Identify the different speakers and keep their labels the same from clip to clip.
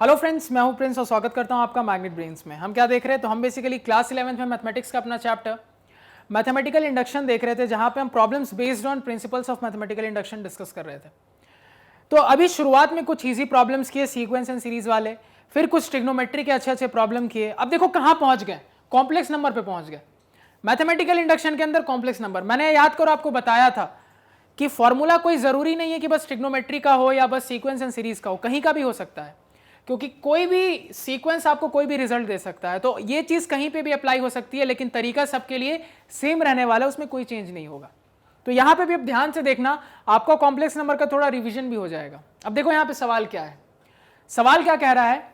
Speaker 1: Hello friends, मैं हूं Prince और स्वागत करता हूं आपका मैग्नेट ब्रेन्स में। हम क्या देख रहे हैं, तो हम बेसिकली क्लास 11th में मैथमेटिक्स का अपना चैप्टर मैथमेटिकल इंडक्शन देख रहे थे, जहां पे हम problems based on principles of mathematical induction discuss कर रहे थे। तो अभी शुरुआत में कुछ ईजी प्रॉब्लम्स किए सीक्वेंस एंड सीरीज वाले, फिर कुछ ट्रिग्नोमेट्री के अच्छे प्रॉब्लम किए। अब देखो कहां पहुंच गए, कॉम्प्लेक्स नंबर पे पहुंच गए। मैथमेटिकल इंडक्शन के अंदर कॉम्प्लेक्स नंबर, मैंने याद करो आपको बताया था कि फॉर्मूला कोई जरूरी नहीं है कि बस ट्रिग्नोमेट्री का हो या बस सीक्वेंस एंड सीरीज का हो, कहीं का भी हो सकता है, क्योंकि कोई भी सीक्वेंस आपको कोई भी रिजल्ट दे सकता है। तो ये चीज कहीं पे भी अप्लाई हो सकती है, लेकिन तरीका सबके लिए सेम रहने वाला है, उसमें कोई चेंज नहीं होगा। तो यहां पे भी अब ध्यान से देखना, आपका कॉम्प्लेक्स नंबर का थोड़ा रिवीजन भी हो जाएगा। अब देखो यहां पे सवाल क्या है, सवाल क्या कह रहा है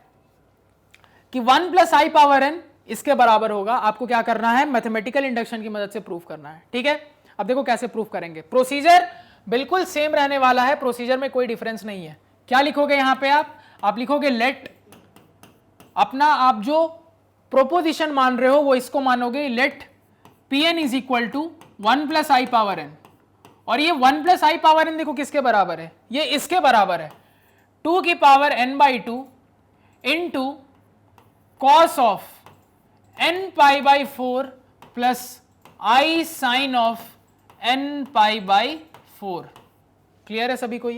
Speaker 1: कि 1 + i पावर n इसके बराबर होगा। आपको क्या करना है, मैथमेटिकल इंडक्शन की मदद से प्रूफ करना है। ठीक है, अब देखो कैसे प्रूफ करेंगे। प्रोसीजर बिल्कुल सेम रहने वाला है, प्रोसीजर में कोई डिफरेंस नहीं है। क्या लिखोगे यहां पे, आप लिखोगे लेट, अपना आप जो प्रोपोजिशन मान रहे हो वो इसको मानोगे, let Pn is equal to 1 + i power n। और ये 1 + i पावर n देखो किसके बराबर है, ये इसके बराबर है 2 की power n/2 into cos of n π/4 plus i sine of n π/4। Clear है सभी को,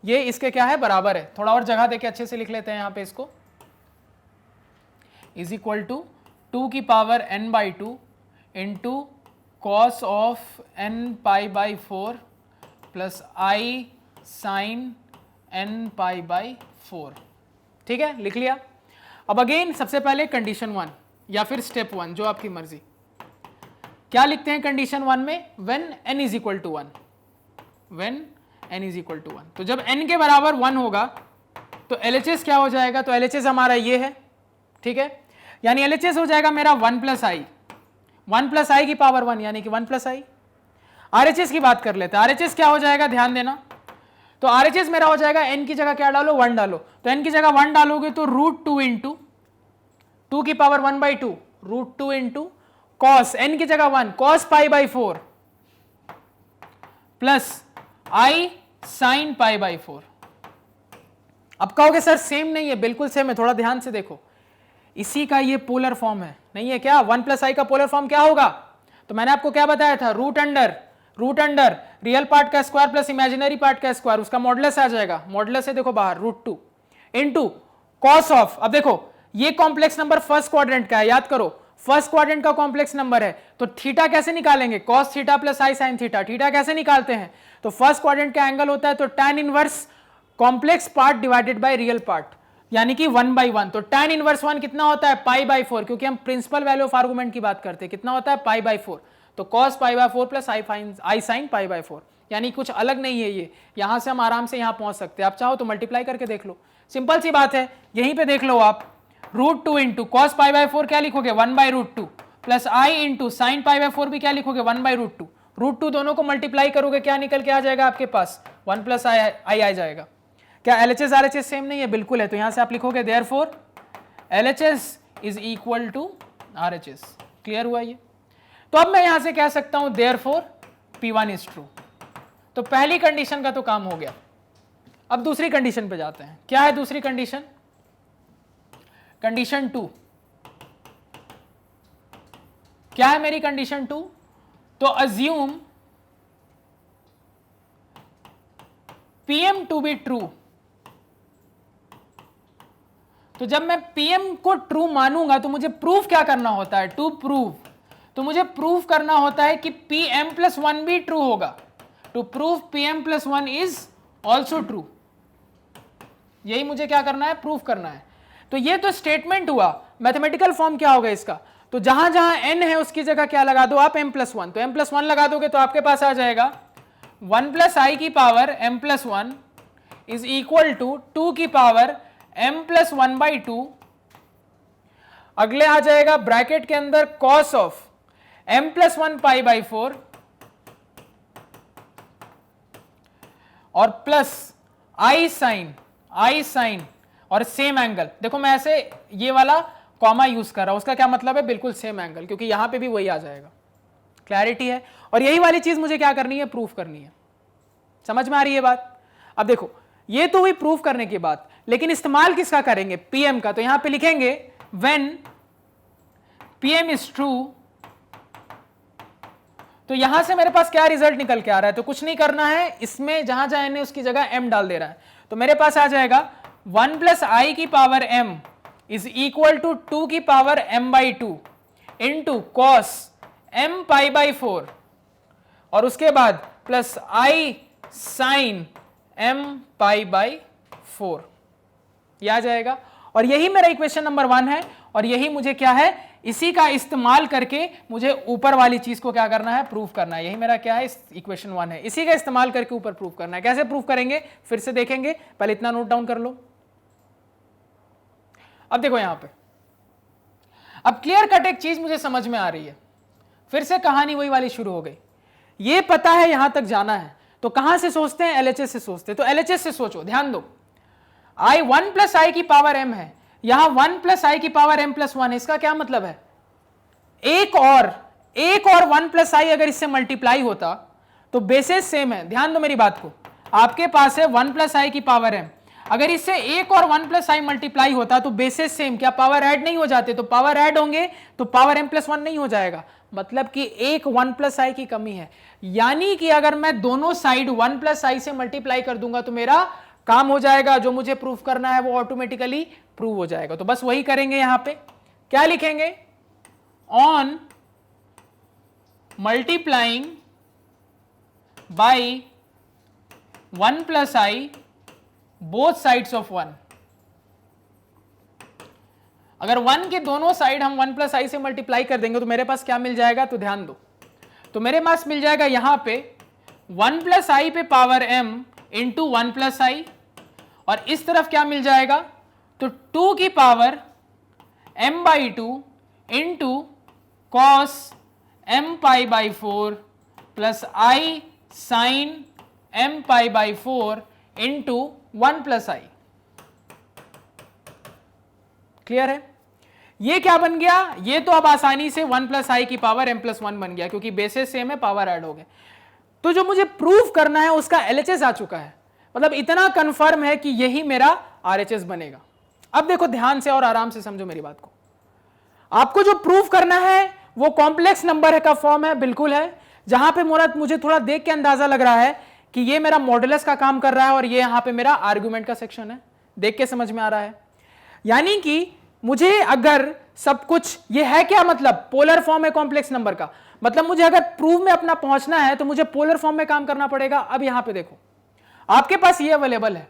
Speaker 1: ये इसके क्या है, बराबर है। थोड़ा और जगह देके अच्छे से लिख लेते हैं यहां पे इसको, इज इक्वल टू 2 की power n/2 into cos of n π/4 plus i sine n π/4। ठीक है, लिख लिया। अब अगेन सबसे पहले कंडीशन 1 या फिर स्टेप 1, जो आपकी मर्जी। क्या लिखते हैं कंडीशन 1 में, when n is equal to 1, when n is equal to 1। तो जब n के बराबर 1 होगा तो LHS क्या हो जाएगा, तो LHS हमारा ये है। ठीक है, यानी LHS हो जाएगा मेरा 1 + i, 1 + i की पावर 1 यानी कि 1 + i। RHS की बात कर लेते हैं, RHS क्या हो जाएगा, ध्यान देना। तो RHS मेरा हो जाएगा, n की जगह क्या डालो, 1 डालो। तो n की जगह 1 डालोगे तो √2 इंटू 2 की पावर 1/2 √2 इंटू कॉस, n की जगह 1 cos π/4 प्लस i साइन π/4। अब कहोगे सर सेम नहीं है, बिल्कुल सेम है, थोड़ा ध्यान से देखो। इसी का ये पोलर फॉर्म है, नहीं है क्या, 1 + i का पोलर फॉर्म क्या होगा, तो मैंने आपको क्या बताया था, रूट अंडर रियल पार्ट का स्क्वायर प्लस इमेजिनरी पार्ट का स्क्वायर, उसका मॉडुलस आ जाएगा। मॉडुलस है देखो बाहर, √2 इंटू कॉस ऑफ। अब देखो ये कॉम्प्लेक्स नंबर फर्स्ट क्वाड्रेंट का है, याद करो फर्स्ट क्वाड्रेंट का कॉम्प्लेक्स नंबर है, तो थीटा कैसे निकालेंगे, cos theta plus i sin theta. Theta कैसे निकालते हैं, तो फर्स्ट क्वाड्रेंट का एंगल होता है तो tan inverse complex part divided by real part, यानी कि 1/1। तो tan इनवर्स 1 कितना होता है, π/4, क्योंकि हम प्रिंसिपल वैल्यू ऑफ आर्गुमेंट की बात करते हैं, कितना होता है, π/4। तो cos π/4 प्लस i sin π/4, यानी कुछ अलग नहीं है ये। यहां से हम आराम से यहां पहुंच सकते हैं, आप चाहो तो मल्टीप्लाई करके देख लो, सिंपल सी बात है। यहीं पे देख लो आप, √2 इंटू कॉस π/4 क्या लिखोगे, 1/√2 प्लस i इंटू साइन π/4 भी क्या लिखोगे, 1/√2। √2 दोनों को मल्टीप्लाई करोगे, क्या निकल के आ जाएगा आपके पास, 1 + i आ जाएगा। क्या LHS RHS सेम नहीं है, बिल्कुल है। तो यहां से आप लिखोगे therefore LHS is equal to RHS। Clear हुआ ये। तो अब मैं यहां से कह सकता हूं देयरफॉर P1 इज ट्रू। तो पहली कंडीशन का तो काम हो गया। अब दूसरी कंडीशन पे जाते हैं। क्या है दूसरी कंडीशन, कंडीशन 2। क्या है मेरी कंडीशन 2, तो assume Pm to be true. तो जब मैं Pm को ट्रू मानूंगा तो मुझे प्रूफ क्या करना होता है, टू प्रूव, तो मुझे प्रूफ करना होता है कि Pm + 1 भी ट्रू होगा। To prove Pm + 1 is also true, यही मुझे क्या करना है, प्रूफ करना है। तो ये तो स्टेटमेंट हुआ। मैथमेटिकल फॉर्म क्या होगा इसका, तो जहां जहां n है उसकी जगह क्या लगा दो आप, m + 1। तो m + 1 लगा दोगे तो आपके पास आ जाएगा 1 + i की power m + 1 is equal to 2 की पावर m + 1/2। अगले आ जाएगा ब्रैकेट के अंदर cos ऑफ m + 1 π/4 और प्लस i साइन और सेम एंगल। देखो मैं ऐसे ये वाला कॉमा यूज कर रहा हूं, उसका क्या मतलब है, बिल्कुल सेम एंगल, क्योंकि यहां पे भी वही आ जाएगा। क्लैरिटी है। और यही वाली चीज मुझे क्या करनी है, प्रूफ करनी है। समझ में आ रही है बात। अब देखो ये तो हुई प्रूफ करने की बात, लेकिन इस्तेमाल किसका करेंगे, पीएम का। तो यहां पे लिखेंगे व्हेन पीएम इज ट्रू। तो यहां से मेरे पास क्या रिजल्ट निकल के आ रहा है, तो कुछ नहीं करना है, इसमें जहां जहां n है उसकी जगह m डाल दे रहा है। तो मेरे पास आ जाएगा 1 प्लस आई की power m is equal to 2 की power m by 2 into cos m pi by 4 और उसके बाद plus i sine m pi by 4, ये आ जाएगा। और यही मेरा इक्वेशन नंबर 1 है, और यही मुझे क्या है, इसी का इस्तेमाल करके मुझे ऊपर वाली चीज को क्या करना है, प्रूफ करना है। यही मेरा क्या है, इक्वेशन 1 है, इसी का इस्तेमाल करके ऊपर प्रूफ करना है। कैसे प्रूफ करेंगे फिर से देखेंगे, पहले इतना नोट डाउन कर लो। अब देखो यहां पे, अब क्लियर कट एक चीज मुझे समझ में आ रही है, फिर से कहानी वही वाली शुरू हो गई। ये पता है यहां तक जाना है, तो कहां से सोचते हैं, एलएचएस से सोचते हैं। तो एलएचएस से सोचो, ध्यान दो, आई 1 प्लस आई की पावर m है, यहां 1 प्लस आई की पावर m प्लस 1 है। इसका क्या मतलब है, एक और 1 प्लस आई अगर इससे मल्टीप्लाई होता तो बेसिस सेम है। ध्यान दो मेरी बात को, आपके पास है 1 प्लस आई की पावर m, अगर इससे 1 और 1 प्लस आई मल्टीप्लाई होता तो बेसिस सेम, क्या पावर ऐड नहीं हो जाते, तो पावर ऐड होंगे तो पावर m प्लस 1 नहीं हो जाएगा, मतलब कि एक 1 प्लस आई की कमी है। यानी कि अगर मैं दोनों साइड 1 प्लस आई से मल्टीप्लाई कर दूंगा तो मेरा काम हो जाएगा, जो मुझे प्रूफ करना है वो ऑटोमेटिकली प्रूव हो जाएगा। तो बस वही करेंगे, यहां पे क्या लिखेंगे, on multiplying by 1 plus I both sides of 1। अगर 1 के दोनों साइड हम 1 प्लस आई से मल्टीप्लाई कर देंगे तो मेरे पास क्या मिल जाएगा, तो ध्यान दो, तो मेरे पास मिल जाएगा यहां पे 1 प्लस आई पे power m into 1 plus i, और इस तरफ क्या मिल जाएगा, तो 2 की power m by 2 into cos m pi by 4 plus i sine m pi by 4 into 1 plus i. Clear है, ये क्या बन गया, ये तो अब आसानी से 1 प्लस आई की पावर m प्लस 1 बन गया, क्योंकि बेसिस सेम है, पावर ऐड हो गए। तो जो मुझे प्रूफ करना है उसका एलएचएस आ चुका है, मतलब इतना कंफर्म है कि यही मेरा आरएचएस बनेगा। अब देखो ध्यान से और आराम से समझो मेरी बात को, आपको जो प्रूफ करना है वो कॉम्प्लेक्स नंबर का फॉर्म है, बिल्कुल है, जहां पे मुझे थोड़ा देख के अंदाजा लग रहा है कि ये मेरा मॉडुलस का काम कर रहा है और ये यहां पे मेरा आर्गुमेंट का सेक्शन है, देख के समझ में आ रहा है। यानी कि मुझे अगर सब कुछ ये है, क्या मतलब, पोलर फॉर्म है कॉम्प्लेक्स नंबर का, मतलब मुझे अगर प्रूफ में अपना पहुंचना है तो मुझे पोलर फॉर्म में काम करना पड़ेगा। अब यहां पे देखो आपके पास ये अवेलेबल है,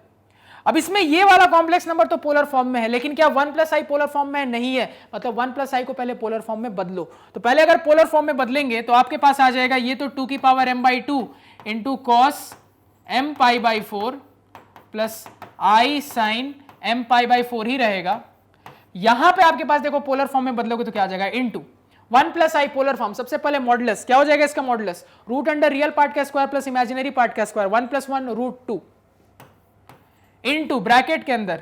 Speaker 1: अब इसमें ये वाला कॉम्प्लेक्स नंबर तो पोलर फॉर्म में है, लेकिन क्या 1 प्लस आई पोलर फॉर्म में नहीं है, मतलब 1 प्लस आई को पहले पोलर फॉर्म में बदलो। तो पहले अगर पोलर फॉर्म में बदलेंगे तो आपके पास आ जाएगा ये तो 2 की power m by 2 into cos m pi by 4 plus i sine m pi by 4 ही रहेगा। यहां पे आपके पास देखो पोलर फॉर्म में बदलोगे तो क्या आ जाएगा, into 1 plus i polar form, सबसे पहले मॉडुलस क्या हो जाएगा इसका, modulus root under real part का स्क्वायर प्लस इमेजिनरी पार्ट का square, 1 plus 1 root 2 into bracket के अंदर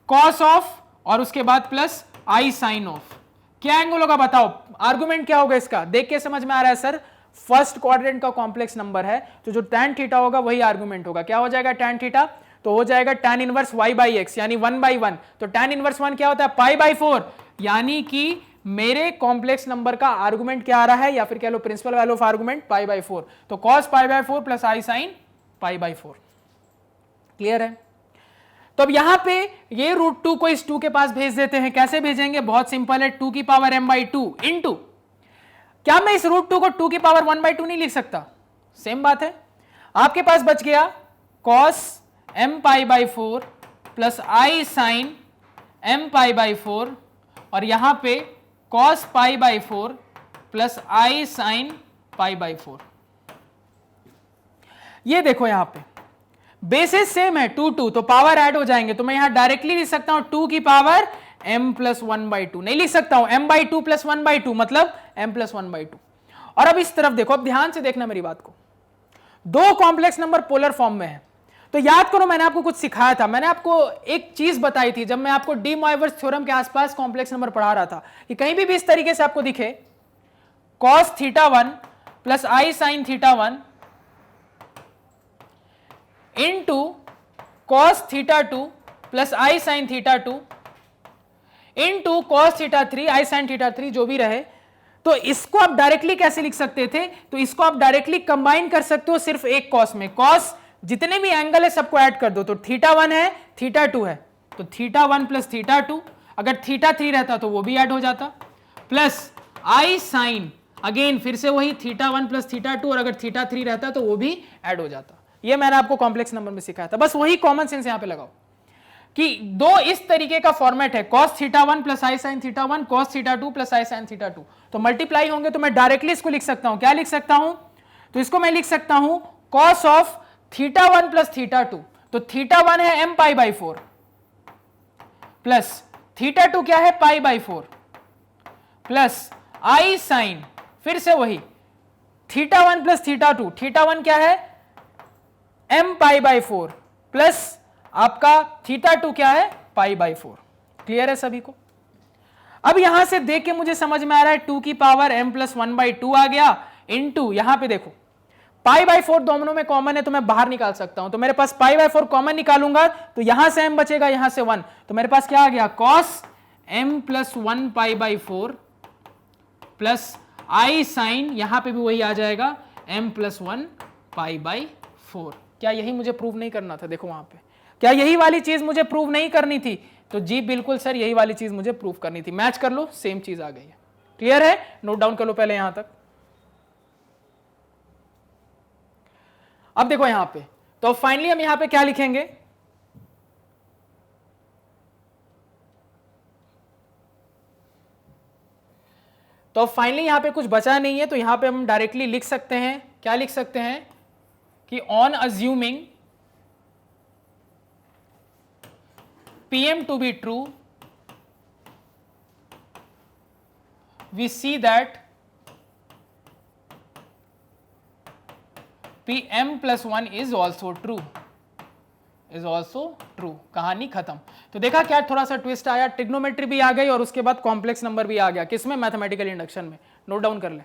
Speaker 1: कॉस ऑफ और उसके बाद प्लस आई साइन ऑफ। क्या एंगल होगा बताओ, आर्गुमेंट क्या होगा इसका, देख के समझ में आ रहा है सर, फर्स्ट क्वाड्रेंट का कॉम्प्लेक्स नंबर है तो जो tan थीटा होगा वही आर्गुमेंट होगा। क्या हो जाएगा tan थीटा, तो हो जाएगा tan inverse y by x यानी 1 बाई 1, तो tan इनवर्स 1 क्या होता है, पाई बाई 4, यानी कि मेरे कॉम्प्लेक्स नंबर का आर्गुमेंट क्या आ रहा है, या फिर कह लो principal value of argument pi by 4, तो cos pi by 4 plus i sine pi by 4। Clear है, तो अब यहां पे ये रूट 2 को इस 2 के पास भेज देते हैं। कैसे भेजेंगे, बहुत सिंपल है, 2 की पावर m बाई 2 इंटू, क्या मैं इस रूट 2 को 2 की पावर 1 बाई 2 नहीं लिख सकता, सेम बात है, आपके पास बच गया cos m pi by 4 plus i sine m pi by 4 और यहां पे cos pi by 4 plus i sine pi by 4। ये देखो यहां पे बेसिस सेम है 2 2, तो पावर ऐड हो जाएंगे, तो मैं यहां डायरेक्टली लिख सकता हूं 2 की पावर m प्लस 1 बाई 2, नहीं लिख सकता हूं m बाई 2 प्लस 1 बाई 2, मतलब m प्लस 1 बाई 2। और अब इस तरफ देखो, अब ध्यान से देखना मेरी बात को, दो कॉम्प्लेक्स नंबर पोलर फॉर्म में है, तो याद करो मैंने आपको कुछ सिखाया था, मैंने आपको एक चीज बताई थी जब मैं आपको डी मॉइवर्स थ्योरम के आसपास कॉम्प्लेक्स नंबर पढ़ा रहा था, कि कहीं भी इस तरीके से आपको दिखे cos theta 1 plus i sine theta 1 into cos theta 2 plus i sine theta 2 into cos theta 3 i sine theta 3 जो भी रहे। तो इसको आप डायरेक्टली कैसे लिख सकते थे? तो इसको आप डायरेक्टली कंबाइन कर सकते हो सिर्फ एक कॉस में। कॉस जितने भी एंगल है सबको ऐड कर दो, तो थीटा 1 है थीटा 2 है, तो थीटा 1 प्लस थीटा 2, अगर थीटा 3 रहता तो वो भी ऐड हो जाता, प्लस आई साइन अगेन फिर से वही थीटा 1 प्लस थीटा 2, और अगर थीटा 3 रहता तो वो भी ऐड हो जाता। ये मैंने आपको कॉम्प्लेक्स नंबर में सिखाया था, बस वही कॉमन सेंस यहां पे लगाओ कि दो इस तरीके का फॉर्मेट है, cos theta 1 plus i sine theta 1, cos theta 2 plus i sine theta 2, तो मल्टीप्लाई होंगे तो मैं डायरेक्टली इसको लिख सकता हूं। क्या लिख सकता हूं? तो इसको मैं लिख सकता हूं cos of theta 1 plus theta 2, तो थीटा 1 है m pi by 4 plus theta 2 क्या है pi by 4 plus i sine फिर से वही थीटा 1 प्लस थीटा 2, थीटा 1 क्या है m पाई बाई 4 प्लस आपका थीटा 2 क्या है पाई बाई 4। क्लियर है सभी को? अब यहां से देख के मुझे समझ में आ रहा है 2 की पावर m प्लस 1 बाई 2 आ गया, इनटू यहां पे देखो पाई बाई 4 दोनों में कॉमन है तो मैं बाहर निकाल सकता हूं, तो मेरे पास पाई बाई 4 कॉमन निकालूंगा तो यहां से m बचेगा, यहां से 1, तो मेरे पास क्या आ गया cos m plus 1 pi by 4 plus i sine यहां पे भी वही आ जाएगा m प्लस 1 पाई बाई 4। क्या यही मुझे प्रूव नहीं करना था? देखो वहां पे क्या यही वाली चीज मुझे प्रूव नहीं करनी थी? तो जी बिल्कुल सर, यही वाली चीज मुझे प्रूव करनी थी। मैच कर लो, सेम चीज आ गई है। क्लियर है? नोट डाउन कर लो पहले यहां तक। अब देखो यहां पे, तो फाइनली हम यहां पे क्या लिखेंगे? तो फाइनली यहां पे कुछ बचा नहीं है, तो यहां पे हम डायरेक्टली लिख सकते हैं, क्या लिख सकते हैं कि on assuming Pm to be true, we see that Pm plus 1 is also true, कहानी खत्म। तो देखा क्या थोड़ा सा ट्विस्ट आया, ट्रिग्नोमेट्री भी आ गई और उसके बाद कॉम्प्लेक्स नंबर भी आ गया, किसमें? मैथमेटिकल इंडक्शन में। नोट डाउन कर ले।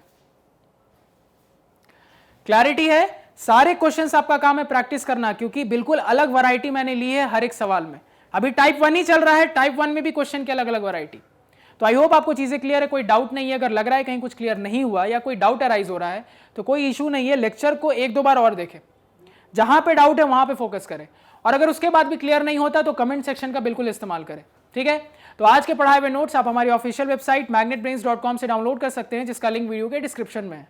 Speaker 1: क्लैरिटी है? सारे क्वेश्चंस आपका काम है प्रैक्टिस करना, क्योंकि बिल्कुल अलग वैरायटी मैंने ली है हर एक सवाल में। अभी टाइप 1 ही चल रहा है, टाइप 1 में भी क्वेश्चन की अलग अलग वैरायटी। तो आई होप आपको चीजें क्लियर है, कोई डाउट नहीं है। अगर लग रहा है कहीं कुछ क्लियर नहीं हुआ या कोई डाउट अराइज हो रहा है तो कोई इशू नहीं है, लेक्चर को 1-2 बार और देखें, जहां पे डाउट है वहां पे फोकस करें, और अगर उसके बाद भी क्लियर नहीं होता तो कमेंट सेक्शन का बिल्कुल इस्तेमाल करें। ठीक है? तो आज के पढ़ाए हुए नोट्स आप हमारी ऑफिशियल वेबसाइट magnetbrains.com से डाउनलोड कर सकते हैं, जिसका लिंक वीडियो के डिस्क्रिप्शन में है।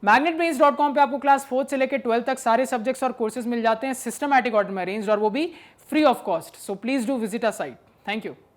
Speaker 1: magnetbrains.com पे आपको क्लास 4 से लेकर 12 तक सारे सब्जेक्ट्स और कोर्सेज मिल जाते हैं, सिस्टमैटिक ऑर्डर में अरेंज्ड, और वो भी free of cost. So please do visit a site. Thank you.